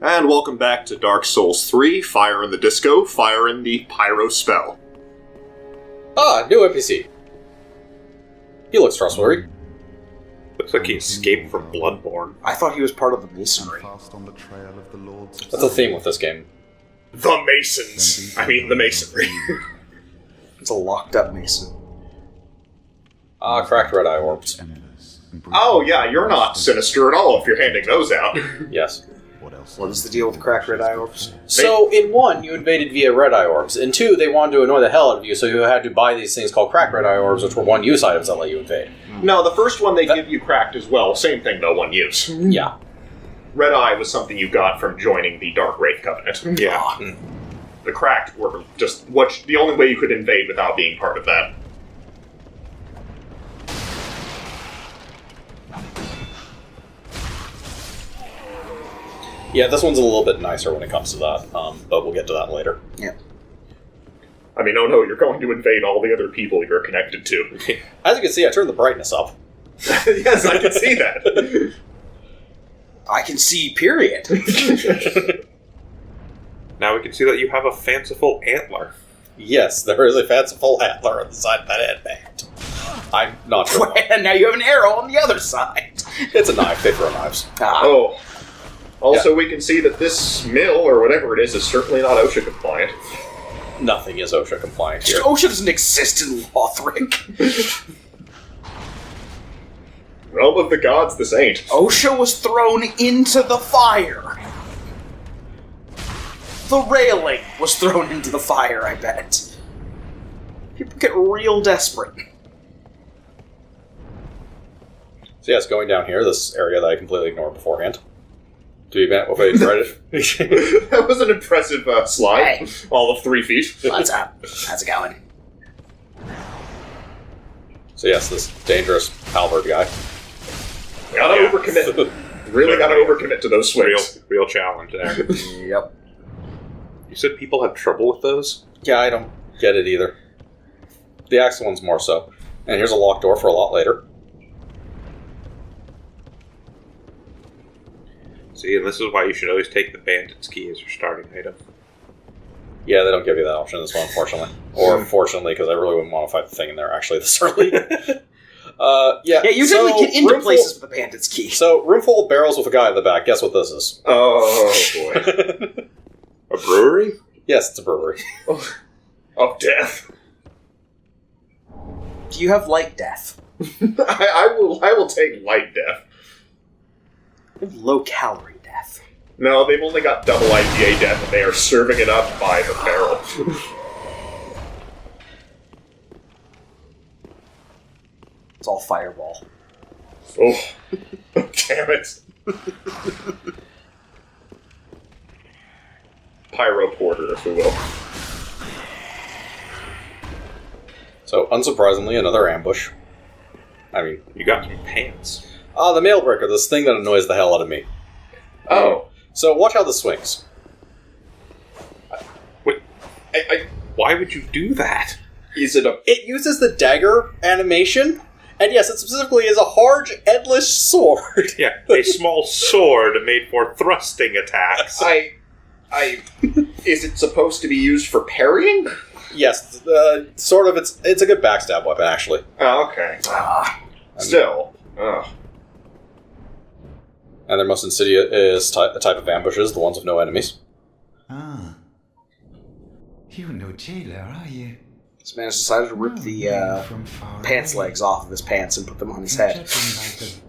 And welcome back to Dark Souls 3, Fire in the Disco, Fire in the Pyro Spell. Ah, new NPC. He looks trustworthy. Looks like he escaped from Bloodborne. I thought he was part of the Masonry. That's the theme with this game. The Masons! I mean, the Masonry. It's a locked-up Mason. Cracked red eye orbs. Oh yeah, you're not sinister at all if you're handing those out. Yes. What is the deal with the cracked red eye orbs? So, in 1, you invaded via red eye orbs. In 2, they wanted to annoy the hell out of you, so you had to buy these things called cracked red eye orbs, which were one-use items that let you invade. No, the first one they give you cracked as well. Same thing though, one use. Yeah. Red Eye was something you got from joining the Dark Wraith Covenant. Yeah. The cracked were just the only way you could invade without being part of that. Yeah, this one's a little bit nicer when it comes to that, but we'll get to that later. Yeah. I mean, oh no, you're going to invade all the other people you're connected to. As you can see, I turned the brightness up. Yes, I can see that. I can see, period. Now we can see that you have a fanciful antler. Yes, there is a fanciful antler on the side of that headband. I'm not sure. And now you have an arrow on the other side. It's a knife. They throw knives. Oh. Also, we can see that this mill, or whatever it is certainly not OSHA compliant. Nothing is OSHA compliant here. OSHA doesn't exist in Lothric. Realm of the gods, this ain't. OSHA was thrown into the fire. The railing was thrown into the fire, I bet. People get real desperate. So yes, going down here, this area that I completely ignored beforehand. Do you bet if I tried it? That was an impressive slide. Hey. All of 3 feet. What's up? How's it going? So yes, this dangerous halberd guy. Gotta overcommit. Really gotta overcommit to those swings. Real challenge there. Yep. You said people have trouble with those? Yeah, I don't get it either. The axe one's more so. And here's a locked door for a lot later. See, and this is why you should always take the bandit's key as your starting item. Yeah, they don't give you that option in this one, unfortunately. Or fortunately, because I really wouldn't want to fight the thing in there actually this early. Yeah, you definitely get into places with the bandit's key. So, room full of barrels with a guy in the back. Guess what this is? Oh, boy. A brewery? Yes, it's a brewery. Of death. Do you have light death? I will take light death. You have low-calorie death. No, they've only got double IPA death, and they are serving it up by the barrel. It's all fireball. Oh, damn it. Pyro porter, if we will. So, unsurprisingly, another ambush. I mean, You got some pants. the mail breaker, this thing that annoys the hell out of me. Oh. So, watch how this swings. Wait, why would you do that? Is it a... It uses the dagger animation, and yes, it specifically is a hard, endless sword. Yeah, a small sword made for thrusting attacks. Is it supposed to be used for parrying? Yes, sort of. It's a good backstab weapon, actually. Oh, okay. Still. And their most insidious type of ambushes, the ones with no enemies. Ah. You're no jailer, are you? This man has decided to rip the pants legs off of his pants and put them on his head.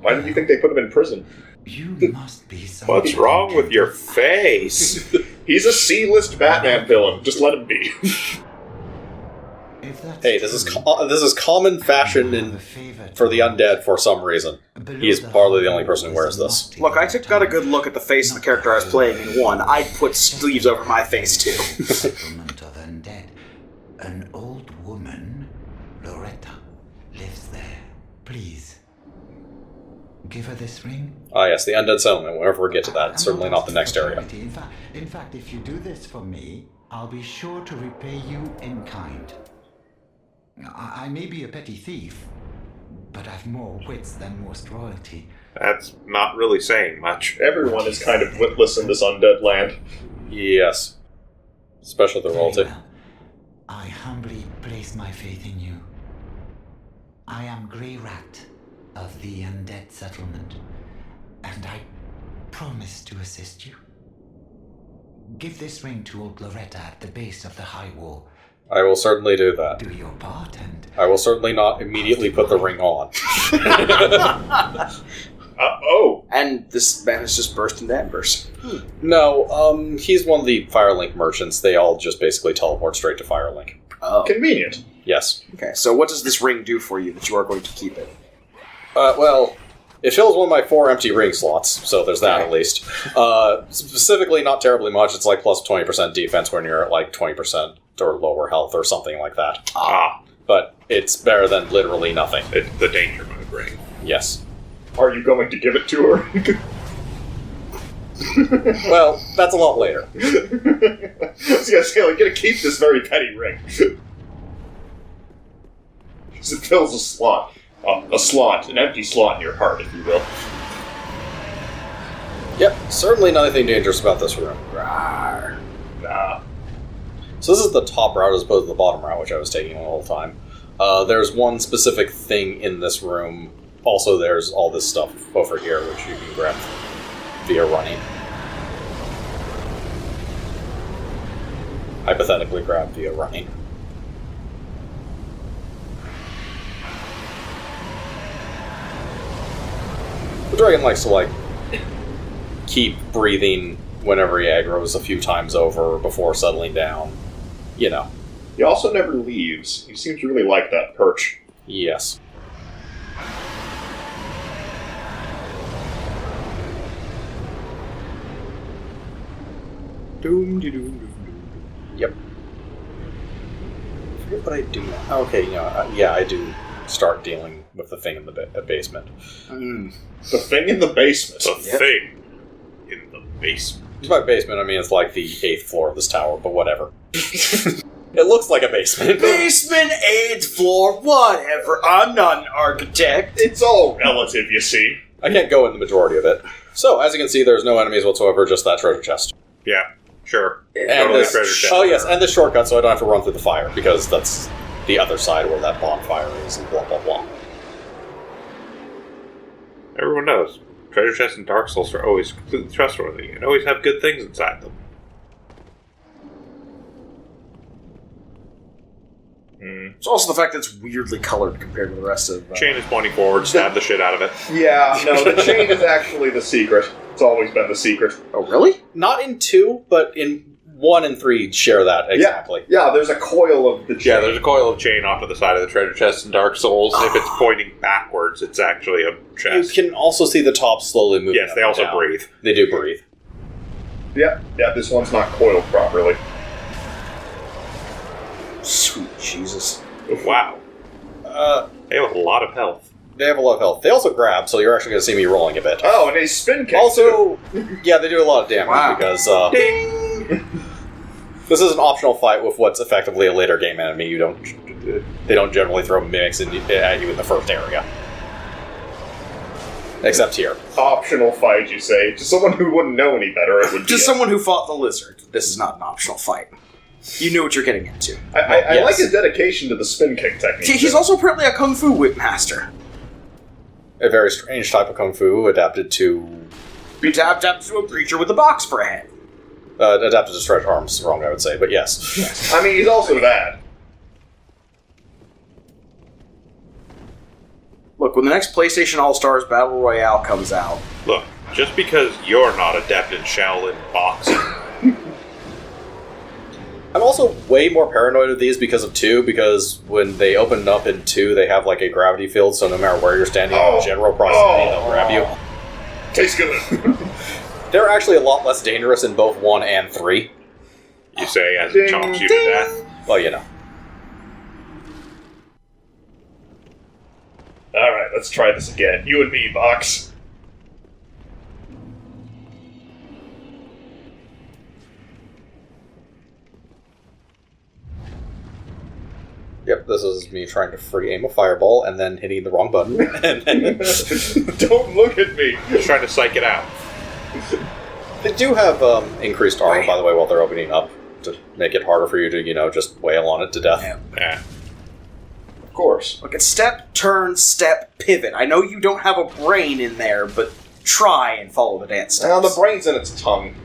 Why did you think they put him in prison? You must be What's wrong with your face? He's a C-list Batman villain. Just let him be. Hey, this is common fashion for the undead for some reason. He is probably the only person who wears this. Look, I got a good look at the face of the character I was playing in 1. I'd put sleeves over my face, too. Settlement of undead. An old woman, Loretta, lives there. Please. Give her this ring. Ah, yes, the undead settlement. Whenever we get to that, it's certainly not the next area. In fact, if you do this for me, I'll be sure to repay you in kind. I may be a petty thief, but I've more wits than most royalty. That's not really saying much. Everyone is kind of witless in this undead land. Yes. Especially the royalty. Very well. I humbly place my faith in you. I am Grey Rat of the Undead Settlement, and I promise to assist you. Give this ring to old Loretta at the base of the high wall. I will certainly do that. Do your part, and I will certainly not immediately put the ring on. Oh! And this man has just burst into embers. No, he's one of the Firelink merchants. They all just basically teleport straight to Firelink. Oh. Convenient. Yes. Okay, so what does this ring do for you that you are going to keep it? Well, it fills one of my 4 empty ring slots, so there's that at least. Specifically, not terribly much. It's like plus 20% defense when you're at like 20% or lower health or something like that. But it's better than literally nothing. It's the danger mode ring. Yes. Are you going to give it to her? Well, that's a lot later. I was gonna say, like, gonna keep this very petty ring. Because it fills a slot. An empty slot in your heart, if you will. Yep, certainly nothing dangerous about this room. Rawr. Nah. So this is the top route as opposed to the bottom route, which I was taking the whole time. There's one specific thing in this room. Also, there's all this stuff over here, which you can grab via running. Hypothetically grab via running. The dragon likes to, like, keep breathing whenever he aggroes a few times over before settling down. You know. He also never leaves. He seems to really like that perch. Yes. Yep. I forget what I do now. Okay, yeah, I do start dealing with the thing in the basement. The thing in the basement. The thing in the basement. By basement, I mean it's like the 8th floor of this tower, but whatever. It looks like a basement. Basement, 8th floor, whatever. I'm not an architect. It's all relative, you see. I can't go in the majority of it. So, as you can see, there's no enemies whatsoever, just that treasure chest. Yeah, sure. And Totally this, treasure chest. oh yes, and this shortcut so I don't have to run through the fire, because that's the other side where that bonfire is, and blah blah blah. Everyone knows. Treasure chests in Dark Souls are always completely trustworthy and always have good things inside them. It's also the fact that it's weirdly colored compared to the rest of... Chain is pointing forward, stab the shit out of it. Yeah, no, the chain is actually the secret. It's always been the secret. Oh, really? Not in 2, but in 1 and 3 share that exactly. Yeah, there's a coil of the chain. Yeah, there's a coil of chain off to the side of the treasure chest in Dark Souls. If it's pointing backwards, it's actually a You chest. can also see the top slowly moving. Yes, they up also and down. breathe. They do breathe. Yeah, this one's not coiled properly. Sweet Jesus. Wow. They have a lot of health. They have a lot of health. They also grab, so you're actually going to see me rolling a bit. Oh, and a spin kick. Also, yeah, they do a lot of damage Wow. because Ding! this is an optional fight with what's effectively a later game enemy. They don't generally throw mimics at you in the first area, except here. Optional fight, you say? To someone who wouldn't know any better, it would be. To someone who fought the lizard, this is not an optional fight. You knew what you're getting into. I Yes. like his dedication to the spin kick technique. He's also apparently a kung fu whip master. A very strange type of kung fu adapted to Tapped to a preacher with a box for a head. adapted to stretch arms. Wrong, I would say, but yes. I mean, he's also that. Look, when the next PlayStation All-Stars Battle Royale comes out... Look, just because you're not adept in Shaolin boxing... I'm also way more paranoid of these because of 2, because when they open up in 2, they have like a gravity field, so no matter where you're standing in general proximity, they'll grab you. Tastes good. They're actually a lot less dangerous in both 1 and 3. You say as it chomps you to death. Well, you know. Alright, let's try this again. You and me, Box. Yep, This is me trying to free aim a fireball and then hitting the wrong button. And then Don't look at me. Just trying to psych it out. they do have increased armor, by the way, while they're opening up to make it harder for you to, just wail on it to death. Yeah. Yeah. Of course. Look at step, turn, step, pivot. I know you don't have a brain in there, but try and follow the dance steps. Now the brain's in its tongue.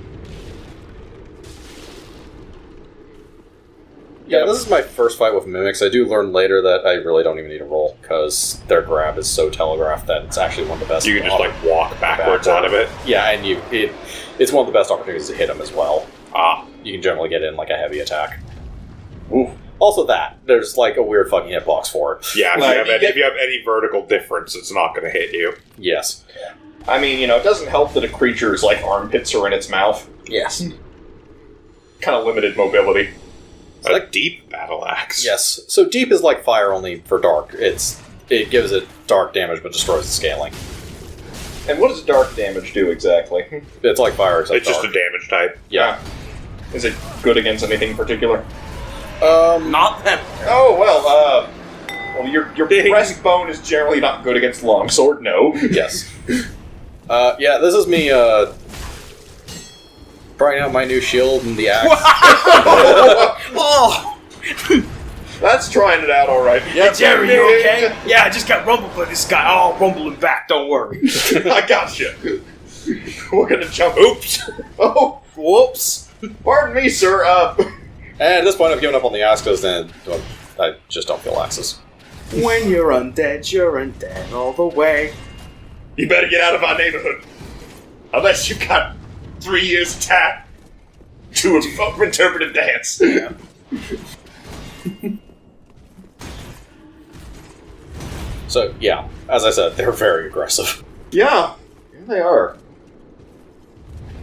Yeah, this is my first fight with mimics. I do learn later that I really don't even need to roll, because their grab is so telegraphed that it's actually one of the best. You can just, walk backwards out of it. Yeah, and it's one of the best opportunities to hit them as well. You can generally get in, a heavy attack. Oof. Also there's, a weird fucking hitbox for it. Yeah, Like, if you have any vertical difference, it's not going to hit you. Yes. I mean, it doesn't help that a creature's, armpits are in its mouth. Yes. Kind of limited mobility. A deep battle axe. Yes. So deep is like fire, only for dark. It gives it dark damage, but destroys the scaling. And what does dark damage do exactly? It's like fire, except It's just dark. a damage type. Yeah. Is it good against anything in particular? Not them. Oh, well, your breastbone is generally not good against longsword, no. Yes. Yeah, this is me, trying out my new shield and the axe. Oh! That's trying it out alright. Hey, Jerry, you okay? Yeah, I just got rumbled by this guy. Oh, rumbling back, don't worry. I gotcha. We're gonna jump. Oops. Oh, Whoops. pardon me, sir. And at this point, I've given up on the axe because then I just don't feel axes. When you're undead all the way. You better get out of our neighborhood. Unless you've got 3 years attack to a interpretive dance. Yeah. So, yeah, as I said, they're very aggressive. Yeah, they are.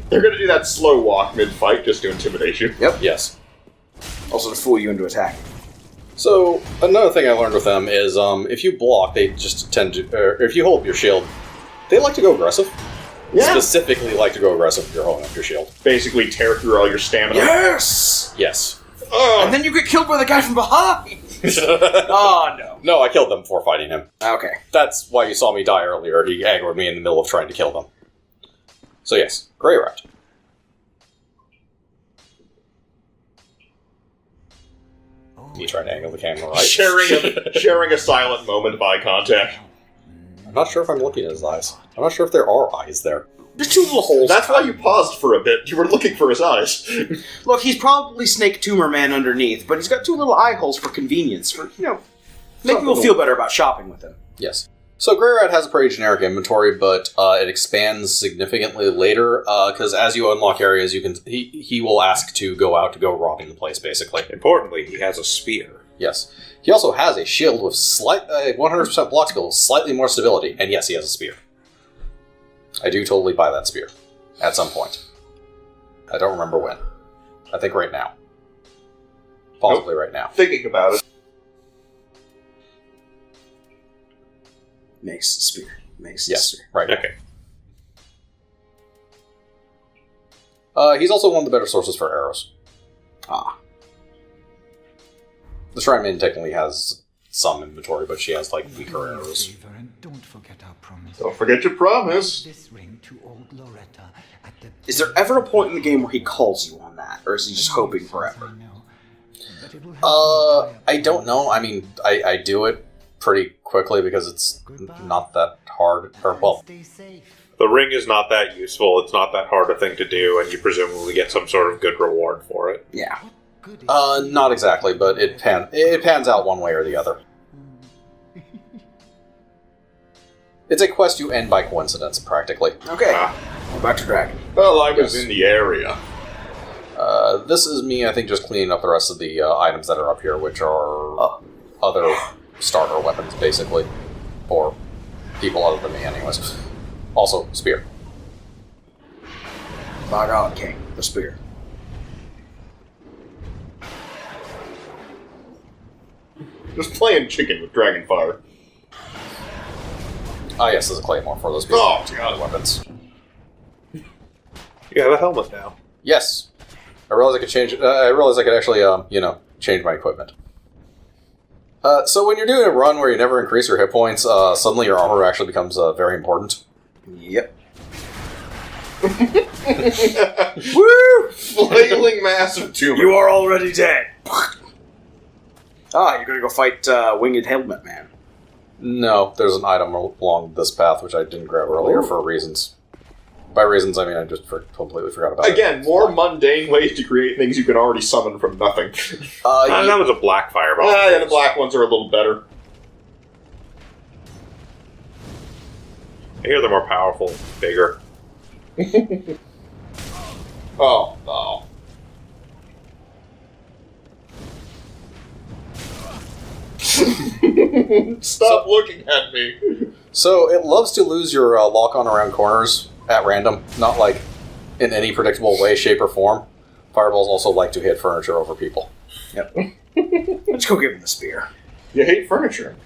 They're gonna do that slow walk mid-fight just to intimidate you. Yes. Also to fool you into attacking. So, another thing I learned with them is if you block, they just tend to... Or if you hold up your shield, they like to go aggressive. Yeah. Specifically like to go aggressive if you're holding up your shield. Basically tear through all your stamina. Yes! Yes. And then you get killed by the guy from behind! Oh, no. No, I killed them before fighting him. Okay. That's why you saw me die earlier. He aggroed me in the middle of trying to kill them. So yes, Grey Rat. You trying to angle the camera right? Sharing a silent moment of eye contact. I'm not sure if I'm looking at his eyes. I'm not sure if there are eyes there. There's two little holes. That's why you paused for a bit. You were looking for his eyes. Look, he's probably Snake Tumor Man underneath, but he's got two little eye holes for convenience, for, make people feel better about shopping with him. Yes. So Grey Rat has a pretty generic inventory, but it expands significantly later, because as you unlock areas, he will ask to go out to go robbing the place, basically. Importantly, he has a spear. Yes. He also has a shield with 100% block skill, with slightly more stability, and yes, he has a spear. I do totally buy that spear. At some point. I don't remember when. I think right now. Possibly right now. Thinking about it. Mace, spear. Mace, Yes, spear. right now. Okay. He's also one of the better sources for arrows. Ah. The Shrine Maiden technically has some inventory, but she has, weaker arrows. Favor, and don't forget our promise. Don't forget your promise. This ring to old Loretta at the... Is there ever a point in the game where he calls you on that, or is he just hoping forever? I know, but it will help I don't know. I mean, I do it pretty quickly because it's not that hard. Or, well, Stay safe. The ring is not that useful, it's not that hard a thing to do, and you presumably get some sort of good reward for it. Yeah. Good is not exactly, but it pans out one way or the other. It's a quest you end by coincidence, practically. Okay. Back to Dragon. Well, I was Yes. in the area. This is me, I think, just cleaning up the rest of the items that are up here, which are other starter weapons, basically. For people other than me, anyways. Also, spear. My God, King. The spear. Just playing chicken with Dragonfire. Ah, yes, there's a claymore for those people. Oh, God. Weapons. You have a helmet now. Yes. I realized I could change. I realized I could actually, change my equipment. So when you're doing a run where you never increase your hit points, suddenly your armor actually becomes very important. Yep. Woo! Flailing massive tumor. You are already dead. You're gonna go fight Winged Helmet Man. No, there's an item along this path which I didn't grab earlier for reasons. By reasons, I mean I just completely forgot about it. Again, more mundane ways to create things you can already summon from nothing. That was a black fireball. Yeah, the black ones are a little better. I hear they're more powerful, bigger. Oh. Stop looking at me. So it loves to lose your lock-on around corners at random, not like in any predictable way, shape, or form. Fireballs also like to hit furniture over people. Yep. Let's go give him the spear. You hate furniture.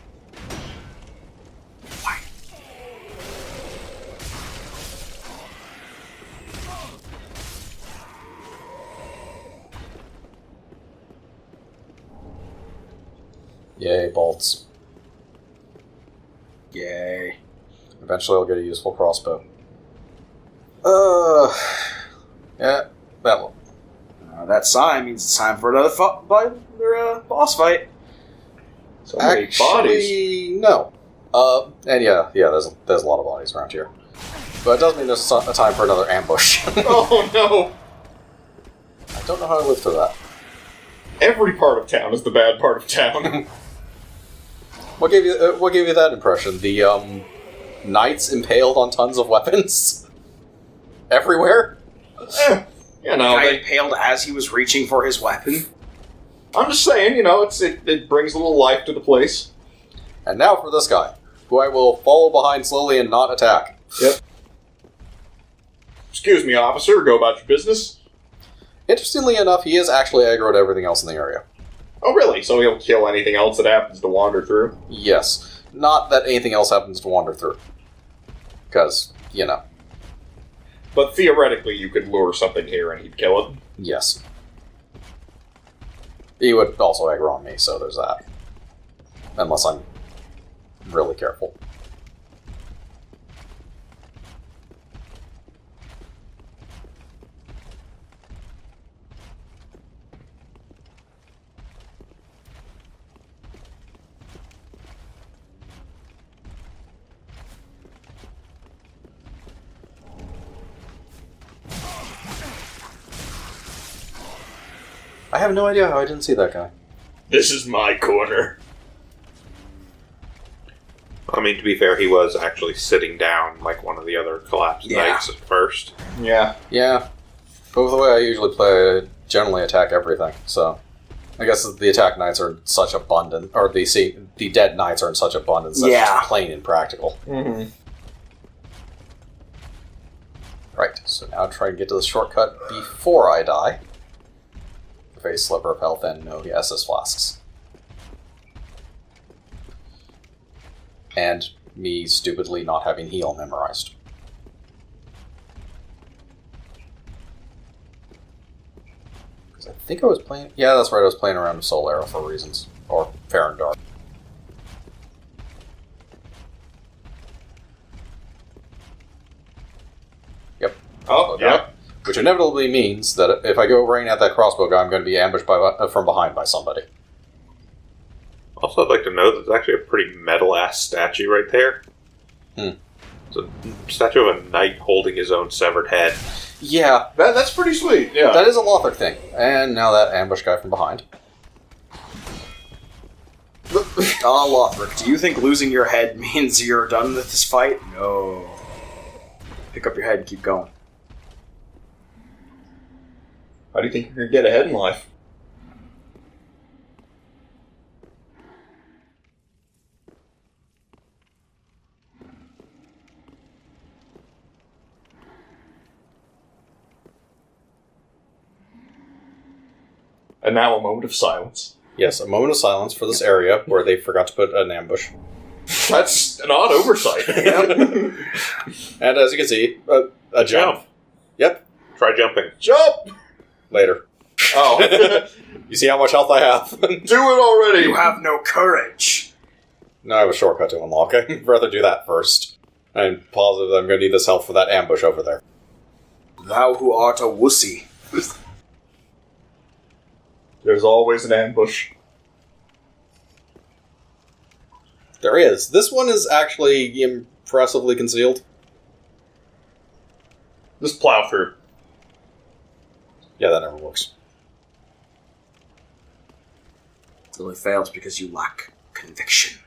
Yay, bolts. Yay. Eventually I'll get a useful crossbow. Yeah, that one. That sign means it's time for another boss fight. So many bodies. No. And yeah, there's a lot of bodies around here. But it does mean there's a time for another ambush. Oh no! I don't know how I lived through that. Every part of town is the bad part of town. What gave you that impression? The knights impaled on tons of weapons everywhere. You know, Guy impaled as he was reaching for his weapon. I'm just saying, it brings a little life to the place. And now for this guy, who I will follow behind slowly and not attack. Yep. Excuse me, officer. Go about your business. Interestingly enough, he is actually aggroed everything else in the area. Oh, really? So he'll kill anything else that happens to wander through? Yes. Not that anything else happens to wander through. Because, But theoretically, you could lure something here and he'd kill it. Yes. He would also aggro on me, so there's that. Unless I'm really careful. I have no idea how I didn't see that guy. This is my corner. I mean, to be fair, he was actually sitting down like one of the other collapsed knights at first. Yeah. Yeah. But with the way I usually play, I generally attack everything, so... I guess the attack knights are in such abundance, or the dead knights are in such abundance that's just plain impractical. Mm-hmm. Right, so now try and get to the shortcut before I die. With a sliver of health and no SS flasks. And me stupidly not having heal memorized. Because I think I was playing... Yeah, that's right, I was playing around with Soul Arrow for reasons. Or Fair and Dark. Yep. Oh, yep. Which inevitably means that if I go running at that crossbow guy, I'm going to be ambushed from behind by somebody. Also, I'd like to note that it's actually a pretty metal-ass statue right there. It's a statue of a knight holding his own severed head. Yeah. That's pretty sweet, yeah. That is a Lothar thing. And now that ambush guy from behind. Lothric, do you think losing your head means you're done with this fight? No. Pick up your head and keep going. How do you think you're going to get ahead in life? And now a moment of silence. Yes, a moment of silence for this area where they forgot to put an ambush. That's an odd oversight. And as you can see, a jump. Yep. Try jumping. Jump! Later. Oh. You see how much health I have? Do it already! You have no courage. No, I have a shortcut to unlock. I'd rather do that first. I'm positive that I'm going to need this health for that ambush over there. Thou who art a wussy. There's always an ambush. There is. This one is actually impressively concealed. Just plow through. Yeah, that never works. It only fails because you lack conviction.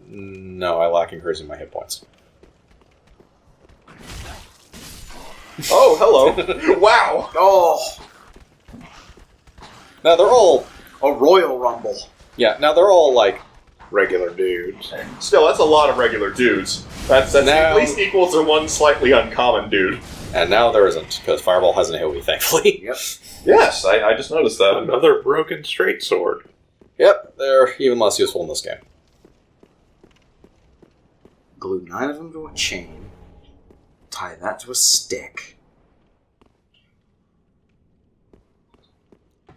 No, I lack increasing my hit points. Oh, hello. Wow. Oh, Now they're all... a royal rumble. Yeah, now they're all, like... Regular dudes. Still, that's a lot of regular dudes. That's Now- at least equal to one slightly uncommon dude. And now there isn't, because Fireball hasn't hit me, thankfully. Yep. Yes, I just noticed that. Another broken straight sword. Yep, they're even less useful in this game. Glue 9 of them to a chain. Tie that to a stick.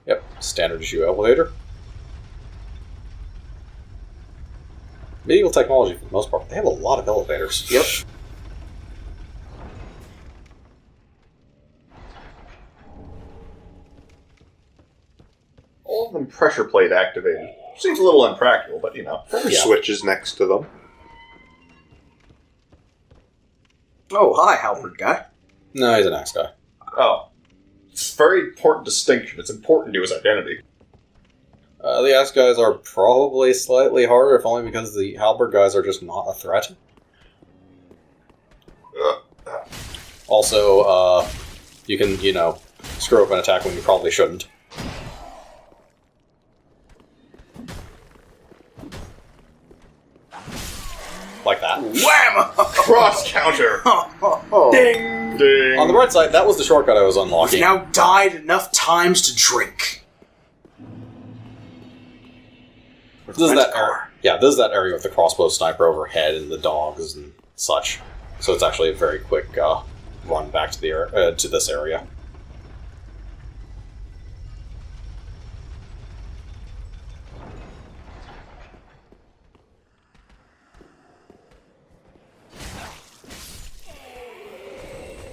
Yep, standard issue elevator. Medieval technology, for the most part, they have a lot of elevators. Yep. All of them pressure plate activated. Seems a little impractical, but you know. There's Yeah. switches next to them. Oh, hi, halberd guy. No, he's an axe guy. Oh. It's a very important distinction. It's important to his identity. The axe guys are probably slightly harder, if only because the halberd guys are just not a threat. Also, you can, screw up an attack when you probably shouldn't. Like that. Wham! Cross counter! Ding! Ding! On the bright side, that was the shortcut I was You've unlocking. now died enough times to drink. This is that area. Yeah, this is that area with the crossbow sniper overhead and the dogs and such. So it's actually a very quick run back to the to this area.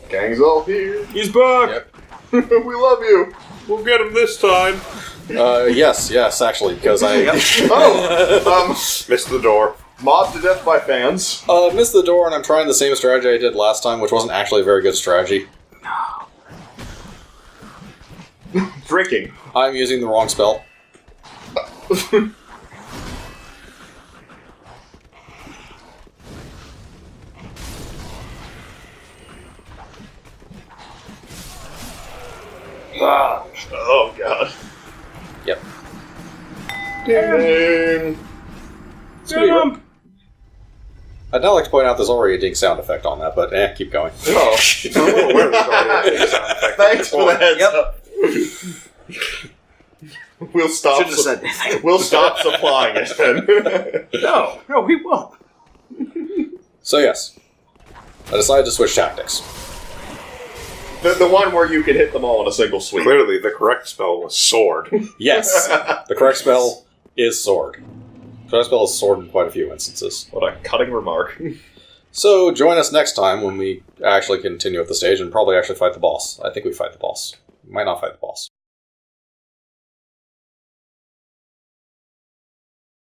Gang's all here. He's back! Yep. We love you. We'll get him this time. Yes, actually, because I Oh! Missed the door. Mobbed to death by fans. missed the door and I'm trying the same strategy I did last time, which wasn't actually a very good strategy. Drinking. I'm using the wrong spell. Oh, God. Yep. Ding! Ding. I'd now like to point out there's already a ding sound effect on that, but keep going. Oh. I'm a little aware there's already a sound effect. Thanks for the heads Yep. up. We'll stop. Shouldn't have said anything. We'll stop supplying it then. No, we won't. So yes, I decided to switch tactics. The one where you can hit them all in a single sweep. Clearly, the correct spell was sword. Yes, the correct spell is sword. The correct spell is sword in quite a few instances. What a cutting remark. So join us next time when we actually continue with the stage and probably actually fight the boss. I think we fight the boss. We might not fight the boss.